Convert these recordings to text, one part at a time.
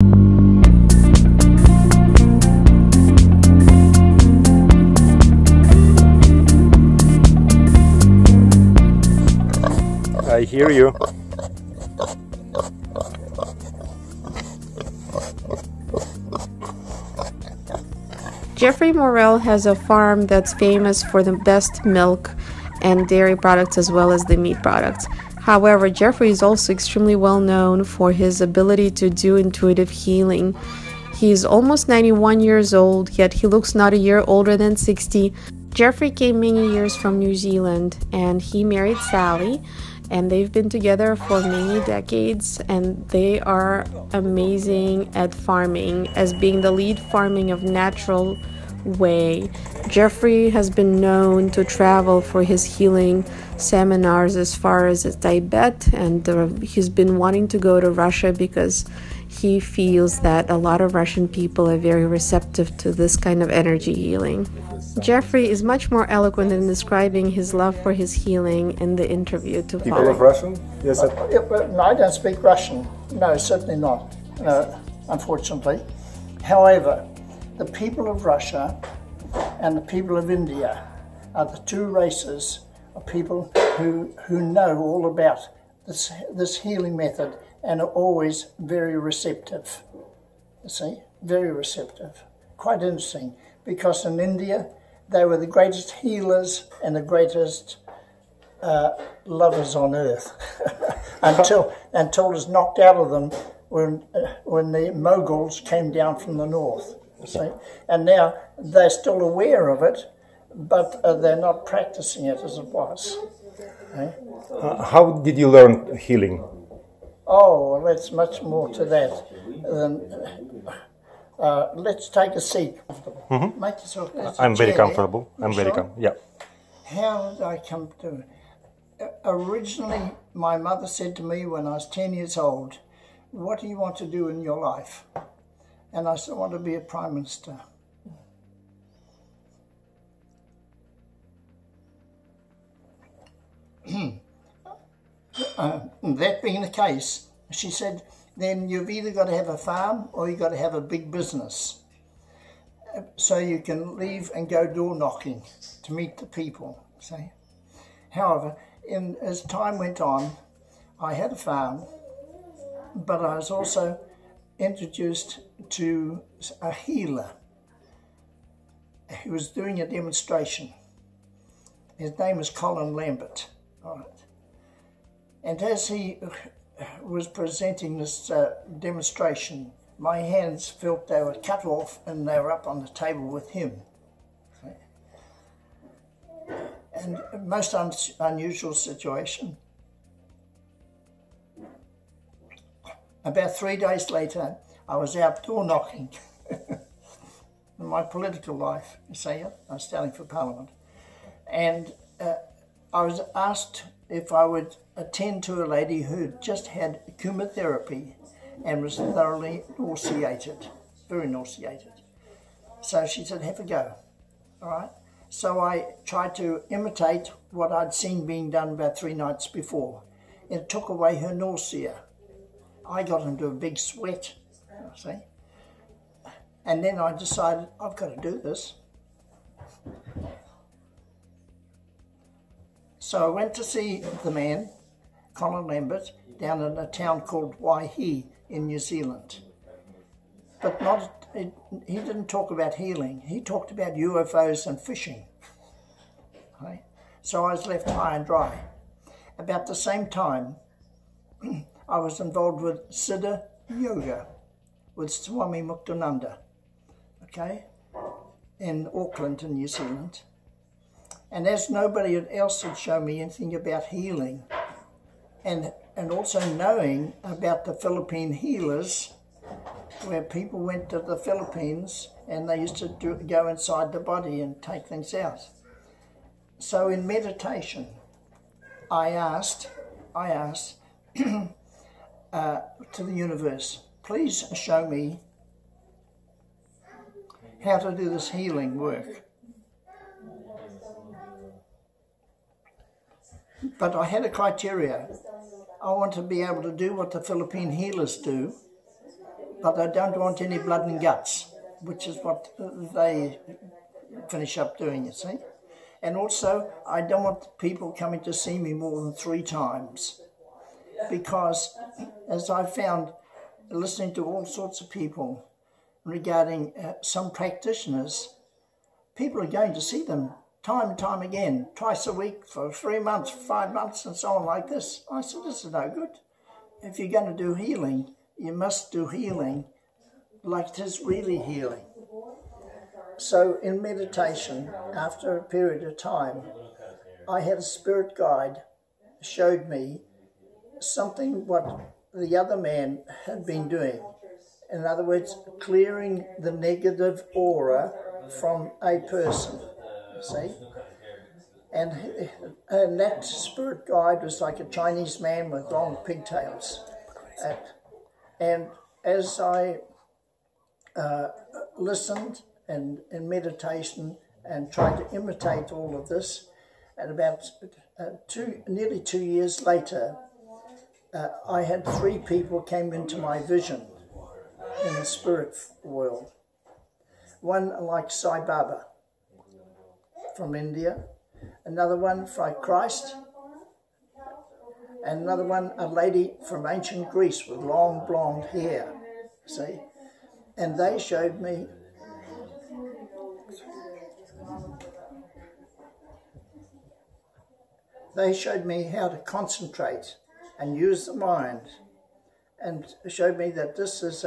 I hear you. Geoffrey Morell has a farm that's famous for the best milk and dairy products as well as the meat products. However, Geoffrey is also extremely well known for his ability to do intuitive healing. He's almost 91 years old, yet he looks not a year older than 60. Geoffrey came many years from New Zealand and he married Sally, and they've been together for many decades, and they are amazing at farming, as being the lead farming of natural way. Geoffrey has been known to travel for his healing seminars as far as Tibet, and he's been wanting to go to Russia because he feels that a lot of Russian people are very receptive to this kind of energy healing. Geoffrey is much more eloquent in describing his love for his healing in the interview to People follow. of Russian? Yes. No, I don't speak Russian. No, certainly not, unfortunately. However, the people of Russia and the people of India are the two races of people who know all about this healing method and are always very receptive. You see, very receptive. Quite interesting, because in India they were the greatest healers and the greatest lovers on earth until it was knocked out of them when the Moguls came down from the north. See? And now they're still aware of it, but they're not practicing it as it was. Okay? How did you learn healing? Oh, well, that's much more to that than... let's take a seat. Mm-hmm. Make yourself. I'm very comfortable. I'm very sure? comfortable. Yeah. How did I come to... Originally, my mother said to me when I was 10 years old, "What do you want to do in your life?" And I said, "I want to be a Prime Minister." That being the case, she said, then you've either got to have a farm or you've got to have a big business, so you can leave and go door knocking to meet the people. See? However, as time went on, I had a farm, but I was also introduced to a healer. He was doing a demonstration. His name was Colin Lambert. All right. And as he was presenting this demonstration, my hands felt they were cut off and they were up on the table with him. And most unusual situation. About 3 days later, I was out door knocking in my political life, you see, I was standing for Parliament. And I was asked if I would attend to a lady who just had chemotherapy and was thoroughly nauseated, very nauseated. So she said, have a go, all right? So I tried to imitate what I'd seen being done about 3 nights before. It took away her nausea. I got into a big sweat, see? And then I decided, I've got to do this. So I went to see the man, Colin Lambert, down in a town called Waihi in New Zealand. But he didn't talk about healing. He talked about UFOs and fishing. Okay? So I was left high and dry. About the same time, I was involved with Siddha Yoga with Swami Muktananda, okay, in Auckland in New Zealand. And as nobody else had shown me anything about healing, and also knowing about the Philippine healers, where people went to the Philippines and they used to go inside the body and take things out. So in meditation, I asked to the universe, please show me how to do this healing work. But I had a criteria. I want to be able to do what the Philippine healers do, but I don't want any blood and guts, which is what they finish up doing, you see. And also, I don't want people coming to see me more than 3 times, because as I found, listening to all sorts of people regarding some practitioners, people are going to see them time and time again, twice a week for 3 months, 5 months, and so on like this. I said, this is no good. If you're going to do healing, you must do healing like it is really healing. So in meditation, after a period of time, I had a spirit guide showed me something what the other man had been doing. In other words, clearing the negative aura from a person, you see. And that spirit guide was like a Chinese man with long pigtails. And as I listened and in meditation and tried to imitate all of this, and about nearly 2 years later, I had 3 people came into my vision in the spirit world. One like Sai Baba from India, another one from Christ, and another one a lady from ancient Greece with long blonde hair, see? And they showed me how to concentrate and use the mind, and showed me that this is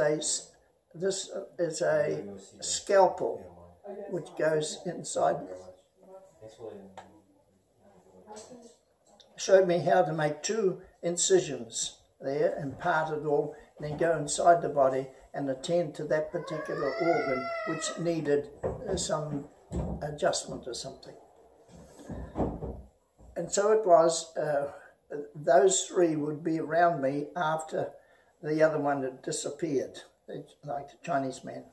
a scalpel which goes inside. Showed me how to make 2 incisions there and part it all, and then go inside the body and attend to that particular organ which needed some adjustment or something. And so it was, those 3 would be around me after the other one had disappeared, like the Chinese man.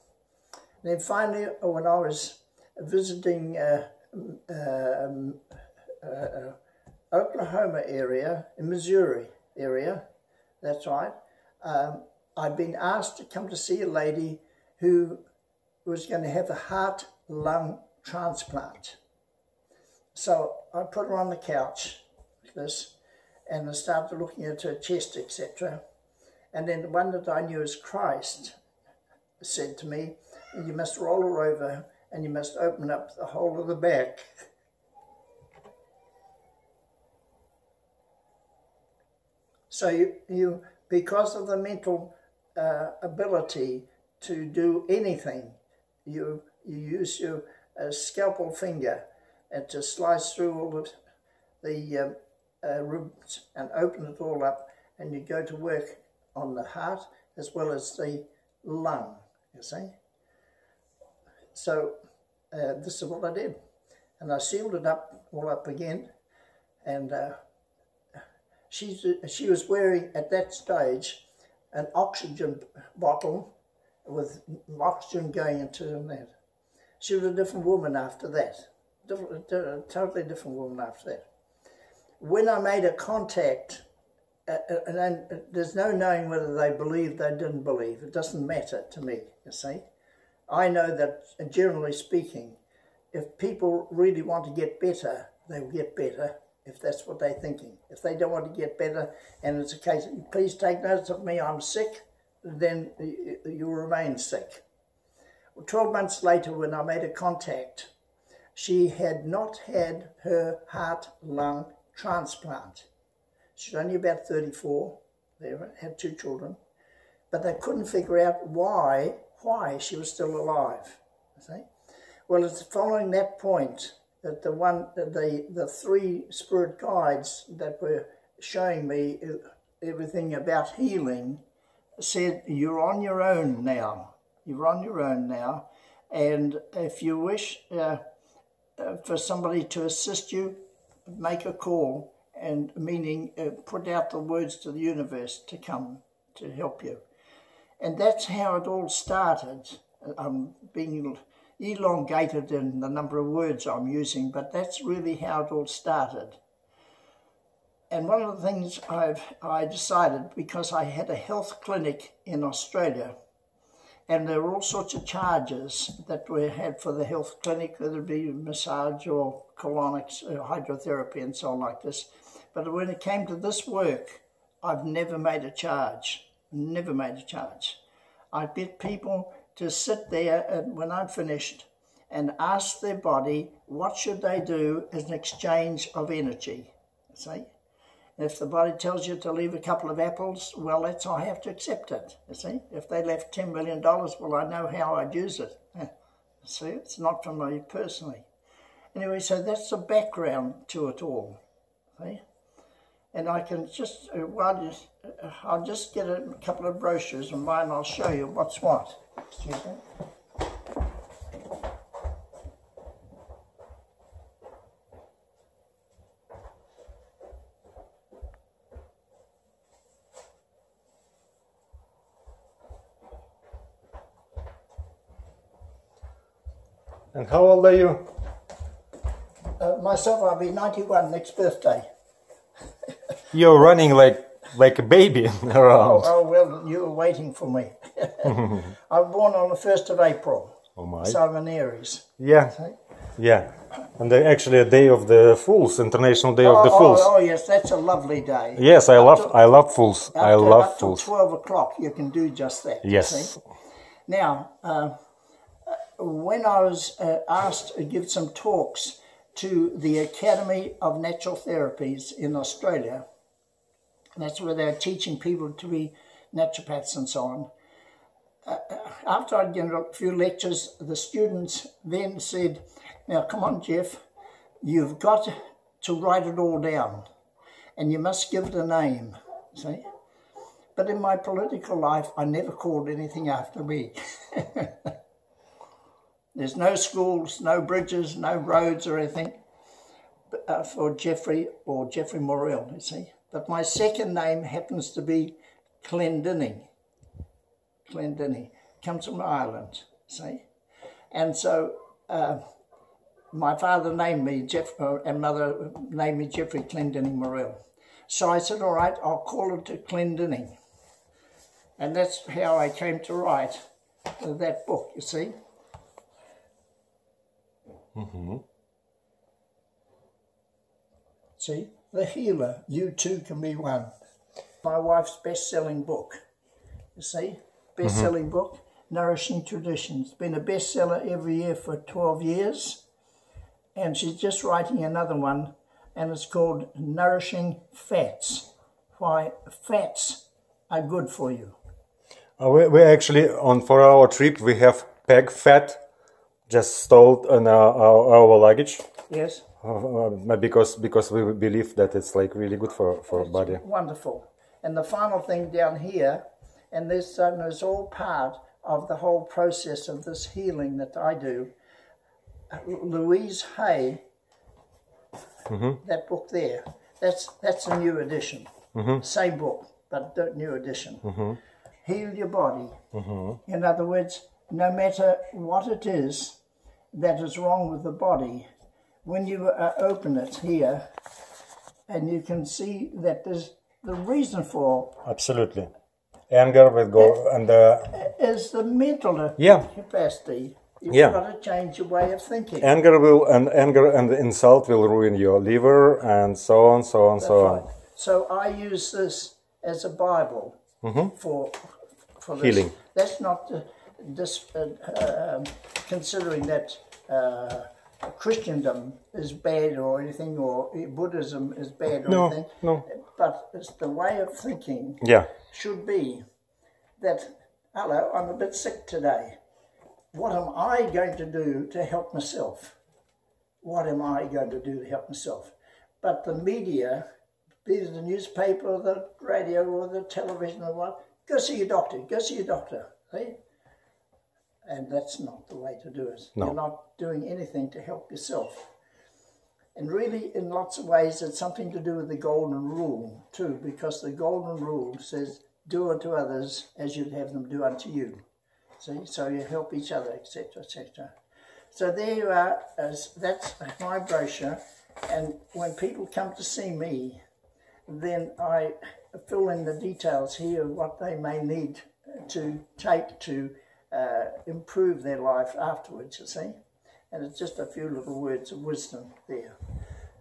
And then finally, when I was visiting Oklahoma area, in Missouri area, that's right, I'd been asked to come to see a lady who was going to have a heart-lung transplant. So I put her on the couch, like this, and I started looking at her chest, etc. And then the one that I knew as Christ said to me, you must roll her over and you must open up the whole of the back. So you because of the mental ability to do anything, you use your scalpel finger and to slice through all of the ribs and open it all up, and you go to work on the heart as well as the lung, you see. So this is what I did, and I sealed it up all up again, and she was wearing at that stage an oxygen bottle with oxygen going into that. She was a different woman after that, totally different woman after that. When I made a contact, and then there's no knowing whether they believed, they didn't believe. It doesn't matter to me, you see. I know that, generally speaking, if people really want to get better, they will get better if that's what they're thinking. If they don't want to get better, and it's a case of, please take notice of me, I'm sick, then you'll remain sick. Well, 12 months later, when I made a contact, she had not had her heart-lung transplant. She's only about 34, they had 2 children, but they couldn't figure out why she was still alive. See? Well, it's following that point that the 3 spirit guides that were showing me everything about healing said, you're on your own now. You're on your own now, and if you wish for somebody to assist you, make a call, and meaning put out the words to the universe to come to help you. And that's how it all started. I'm being elongated in the number of words I'm using, but that's really how it all started. And one of the things I decided, because I had a health clinic in Australia, And there were all sorts of charges that we had for the health clinic, whether it be massage or colonics, hydrotherapy and so on like this. But when it came to this work, I've never made a charge, never made a charge. I get people to sit there and when I'm finished and ask their body what should they do as an exchange of energy, see? If the body tells you to leave a couple of apples, well, I have to accept it, you see. If they left $10 million, well, I know how I'd use it. See, it's not for me personally. Anyway, so that's the background to it all, see. And I can just, I'll just get a couple of brochures of mine, I'll show you what's what. Excuse me. And how old are you? Myself, I'll be 91 next birthday. You're running like a baby around. Oh, well, you were waiting for me. I was born on the 1st of April. Oh my. So I'm an Aries. Yeah. See? Yeah. And actually a day of the Fools, International Day of the Fools. Oh, yes, that's a lovely day. Yes, I love Fools. I love up Fools. Till 12 o'clock you can do just that. Yes. See? Now, when I was asked to give some talks to the Academy of Natural Therapies in Australia, that's where they're teaching people to be naturopaths and so on. After I'd given a few lectures, the students then said, now come on, Jeff, you've got to write it all down and you must give it a name, see? But in my political life, I never called anything after me. There's no schools, no bridges, no roads or anything for Geoffrey or Geoffrey Morell, you see. But my second name happens to be Glendinning. Glendinning. Comes from Ireland, see. And so my father named me, and mother named me Geoffrey Glendinning Morell. So I said, all right, I'll call it Glendinning. And that's how I came to write that book, you see. Mm-hmm. See, The Healer, You Too Can Be One. My wife's best-selling book, you see, best-selling book, Nourishing Traditions. Been a bestseller every year for 12 years, and she's just writing another one, and it's called Nourishing Fats, Why Fats Are Good for You. We actually, for our trip, we have peg fat just stored in our luggage. Yes. Because we believe that it's like really good for body. Wonderful. And the final thing down here, and this is all part of the whole process of this healing that I do. Louise Hay, that book there, that's a new edition. Same book, but a new edition. Heal your body. In other words, no matter what it is that is wrong with the body, when you open it here, and you can see that there's the reason for... Absolutely. Anger will go and... is the mental capacity. You've got to change your way of thinking. Anger and insult will ruin your liver and so on, so on, so on. So I use this as a Bible for healing. This. That's not considering that Christendom is bad or anything, or Buddhism is bad or anything. No. But it's the way of thinking should be that, hello, I'm a bit sick today. What am I going to do to help myself? What am I going to do to help myself? But the media, be it the newspaper or the radio or the television or what, go see your doctor, go see your doctor. See? And that's not the way to do it. No. You're not doing anything to help yourself. And really, in lots of ways, it's something to do with the golden rule, too, because the golden rule says, do unto others as you'd have them do unto you. See? So you help each other, etc., etc. So there you are. That's my brochure. And when people come to see me, then I fill in the details here of what they may need to take to improve their life afterwards, you see. And it's just a few little words of wisdom there.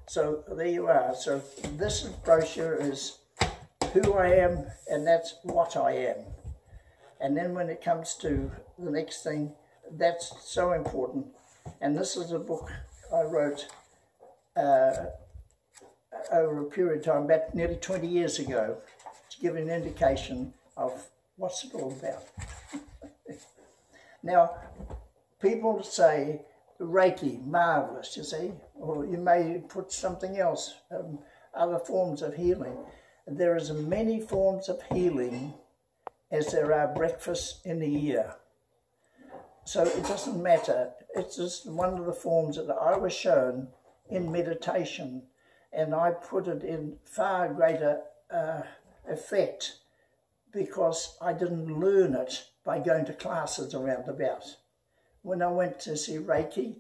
So there you are. So this brochure is who I am, and that's what I am. And then when it comes to the next thing, that's so important. And this is a book I wrote over a period of time, about nearly 20 years ago, to give an indication of what's it all about. Now, people say Reiki, marvellous, you see, or you may put something else, other forms of healing. There is as many forms of healing as there are breakfasts in a year. So it doesn't matter. It's just one of the forms that I was shown in meditation, and I put it in far greater effect because I didn't learn it by going to classes around about. When I went to see Reiki,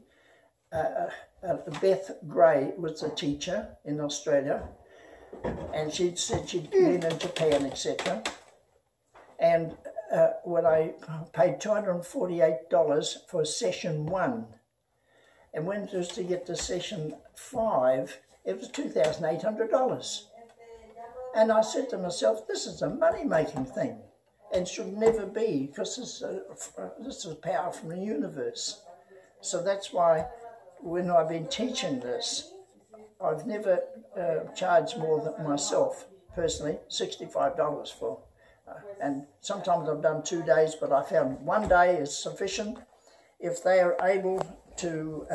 Beth Gray was a teacher in Australia, and she said she'd been in Japan, etc. And when I paid $248 for session 1, and when it was to get to session 5, it was $2,800. And I said to myself, this is a money-making thing, and should never be, because this is power from the universe. So that's why when I've been teaching this, I've never charged more than myself, personally, $65 for. And sometimes I've done 2 days, but I found 1 day is sufficient if they are able to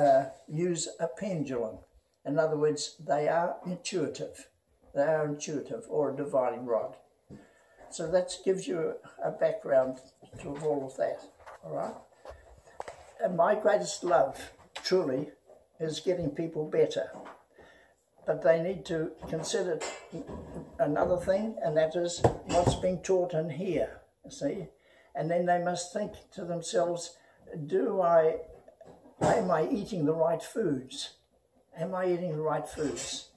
use a pendulum. In other words, they are intuitive. They are intuitive, or a divining rod. So that gives you a background to all of that, all right? And my greatest love, truly, is getting people better. But they need to consider another thing, and that is what's being taught in here, you see? And then they must think to themselves, am I eating the right foods? Am I eating the right foods?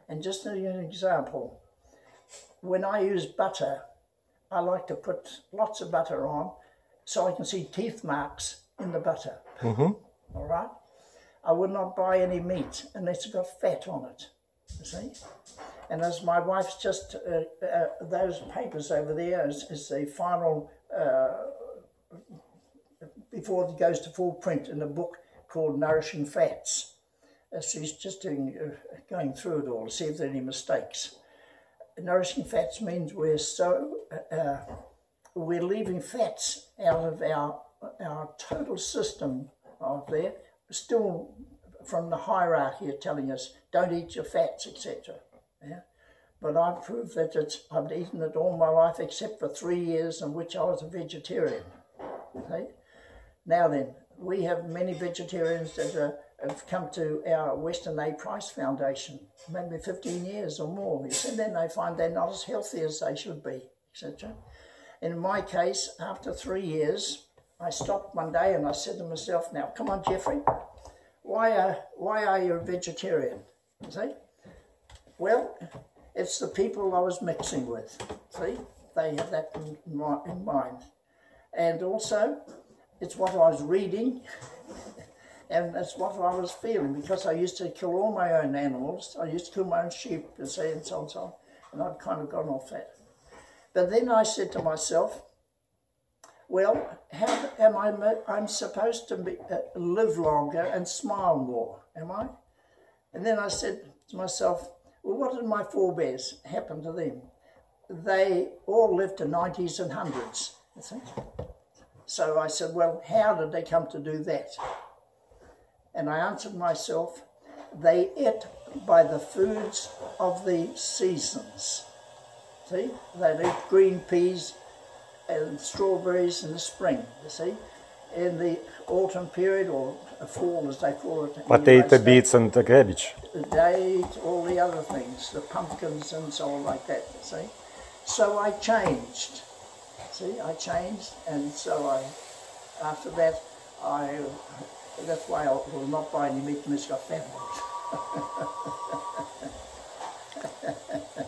And just as an example, when I use butter, I like to put lots of butter on so I can see teeth marks in the butter, all right? I would not buy any meat unless it got fat on it, you see? And as my wife's just, those papers over there is the final, before it goes to full print in a book called Nourishing Fats. She's just going through it all to see if there are any mistakes. Nourishing fats means we're leaving fats out of our total system of there, still from the hierarchy of telling us don't eat your fats, etc. Yeah? But I've proved that I've eaten it all my life except for 3 years in which I was a vegetarian. Okay? Now then, we have many vegetarians that have come to our Western A. Price Foundation, maybe 15 years or more. And then they find they're not as healthy as they should be, etc. In my case, after 3 years, I stopped one day and I said to myself, now, come on, Geoffrey, why are you a vegetarian? See? Well, it's the people I was mixing with. See? They have that in mind. And also, it's what I was reading, and that's what I was feeling, because I used to kill all my own animals. I used to kill my own sheep, and so on and so on, and I'd kind of gone off that. But then I said to myself, well, how am I'm supposed to live longer and smile more, am I? And then I said to myself, well, what did my forebears happen to them? They all lived to 90s and 100s, you see? So I said, well, how did they come to do that? And I answered myself, they ate by the foods of the seasons. See, they'd eat green peas and strawberries in the spring, you see. In the autumn period, or fall as they call it. Potato, beets and cabbage. They ate all the other things, the pumpkins and so on like that, you see. So I changed. See, I changed, and so after that, that's why I will not buy any meat unless it's got fat on it.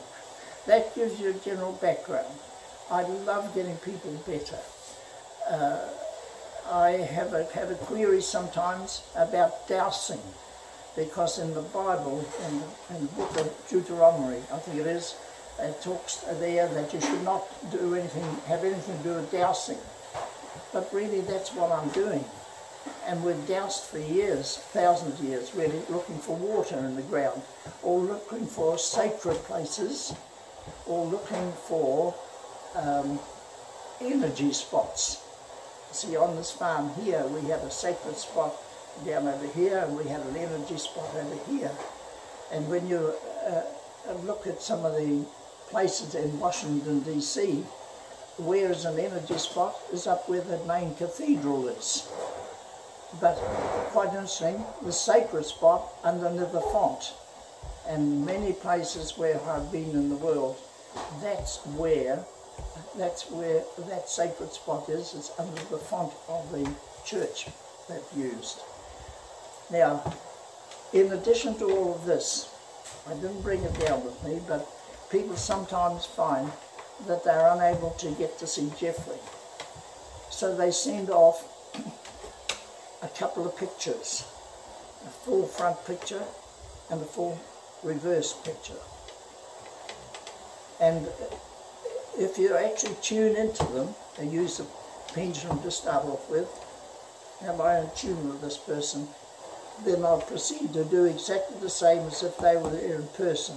That gives you a general background. I love getting people better. I have a query sometimes about dousing, because in the Bible, in the book of Deuteronomy, I think it is, it talks there that you should not do anything, have anything to do with dousing. But really that's what I'm doing. And we're doused for years, thousands of years, really, looking for water in the ground, or looking for sacred places, or looking for energy spots. See, on this farm here, we have a sacred spot down over here, and we have an energy spot over here. And when you look at some of the places in Washington, D.C., where is an energy spot is up where the main cathedral is. But quite interesting, the sacred spot underneath the font. And many places where I've been in the world, that's where that sacred spot is. It's under the font of the church they've used. Now, in addition to all of this, I didn't bring it down with me, but people sometimes find that they're unable to get to see Geoffrey. So they send off a couple of pictures, a full front picture and a full reverse picture. And if you actually tune into them and use the pendulum to start off with, and I'm in tune with this person, then I'll proceed to do exactly the same as if they were there in person.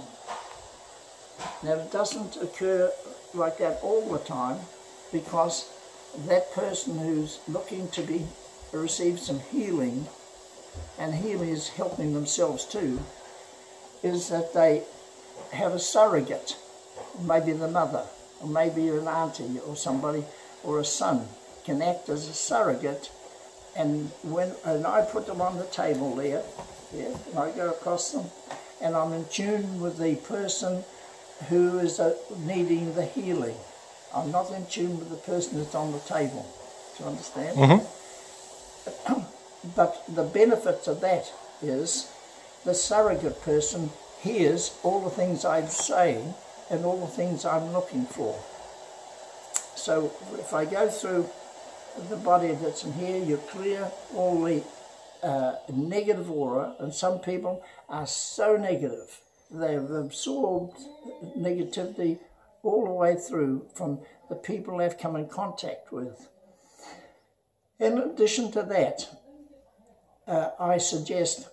Now it doesn't occur like that all the time, because that person who's looking to receive some healing, and healing is helping themselves too, is that they have a surrogate, maybe the mother, or maybe an auntie or somebody, or a son can act as a surrogate. And I put them on the table there, and I go across them, and I'm in tune with the person who is needing the healing. I'm not in tune with the person that's on the table. Do you understand? Mm-hmm. But the benefit of that is the surrogate person hears all the things I'm saying and all the things I'm looking for. So if I go through the body that's in here, you clear all the negative aura, and some people are so negative. They've absorbed negativity all the way through from the people they've come in contact with. In addition to that, I suggest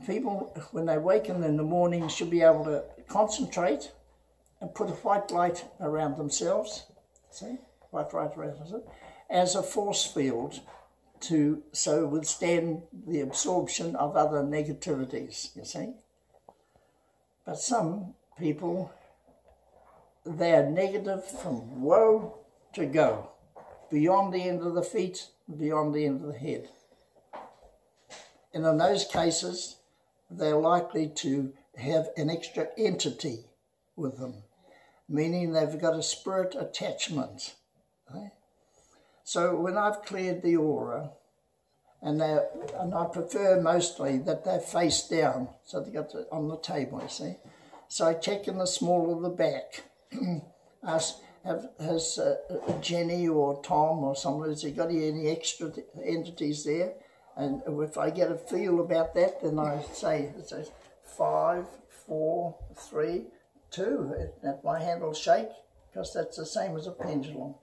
people, when they waken in the morning, should be able to concentrate and put a white light around themselves, see, white light around themselves, as a force field to so withstand the absorption of other negativities, you see. But some people, they're negative from woe to go, beyond the end of the feet, beyond the end of the head. And in those cases, they're likely to have an extra entity with them, meaning they've got a spirit attachment. Right? So when I've cleared the aura, and I prefer mostly that they're face down, so they got on the table, you see. So I check in the small of the back. Has Jenny or Tom or somebody, has he got any extra entities there? And if I get a feel about that, then I say, it says 5, 4, 3, 2. And my hand will shake, because that's the same as a pendulum.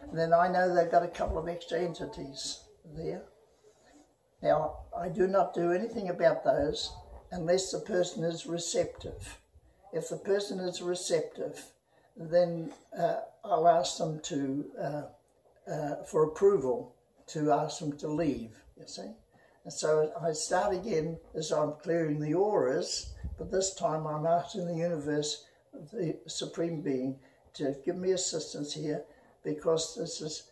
And then I know they've got a couple of extra entities there. Now, I do not do anything about those unless the person is receptive. If the person is receptive, then I'll ask them to, for approval, to ask them to leave, you see. And so I start again as I'm clearing the auras, but this time I'm asking the universe, the Supreme Being, to give me assistance here, because this is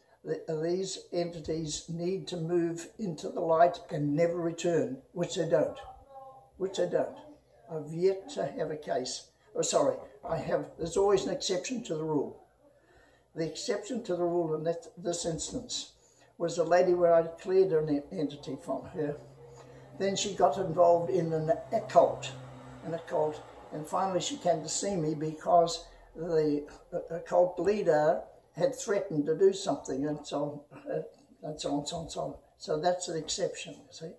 these entities need to move into the light and never return, which they don't. I've yet to have a case. Oh, sorry, there's always an exception to the rule. The exception to the rule in this instance was a lady where I cleared an entity from her. Then she got involved in an occult, and finally she came to see me because the occult leader had threatened to do something, and so on. So that's an exception, you see.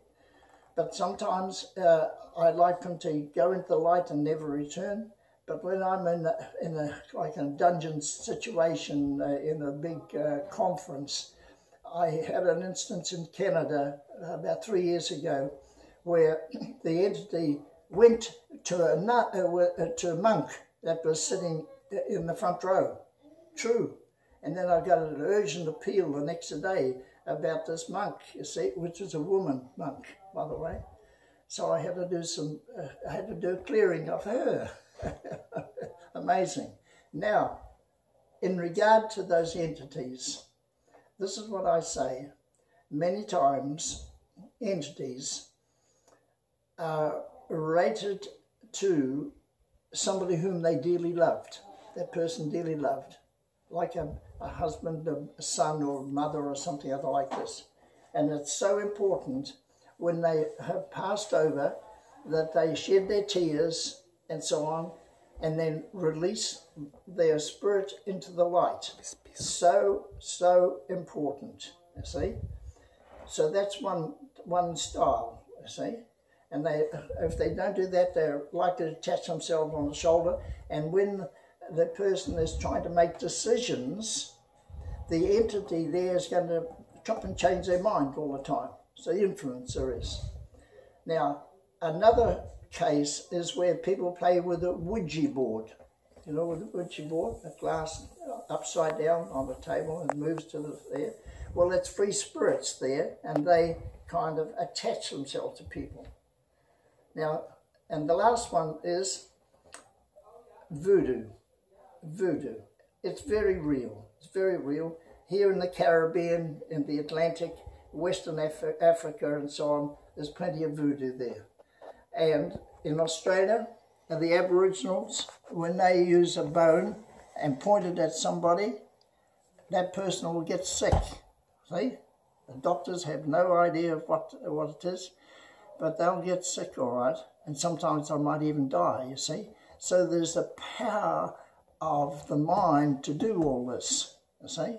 But sometimes I like them to go into the light and never return. But when I'm in like a dungeon situation in a big conference, I had an instance in Canada about 3 years ago where the entity went to a monk that was sitting in the front row. True. And then I got an urgent appeal the next day about this monk, you see, which was a woman monk, by the way. So I had to do a clearing of her. Amazing. Now, in regard to those entities, this is what I say. Many times, entities are related to somebody whom they dearly loved, that person dearly loved, like a husband, a son or mother or something other like this. And it's so important when they have passed over that they shed their tears and so on, and then release their spirit into the light. So important, you see. So that's one style, you see. And if they don't do that, they're likely to attach themselves on the shoulder. And when the person is trying to make decisions, the entity there is going to chop and change their mind all the time. So the influencer is. Now, another case is where people play with a Ouija board. You know, with a Ouija board, a glass upside down on the table and moves to there. Well, it's free spirits there, and they kind of attach themselves to people. Now, and the last one is voodoo. Voodoo. It's very real. It's very real. Here in the Caribbean, in the Atlantic, Western Africa and so on, there's plenty of voodoo there. And in Australia, the Aboriginals, when they use a bone and point it at somebody, that person will get sick. See? The doctors have no idea of what it is, but they'll get sick, all right, and sometimes they might even die, you see. So there's the power of the mind to do all this, you see.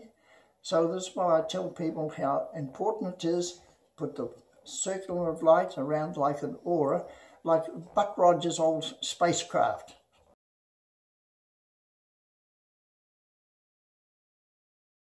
So this is why I tell people how important it is. Put the circle of light around like an aura, like Buck Rogers' old spacecraft.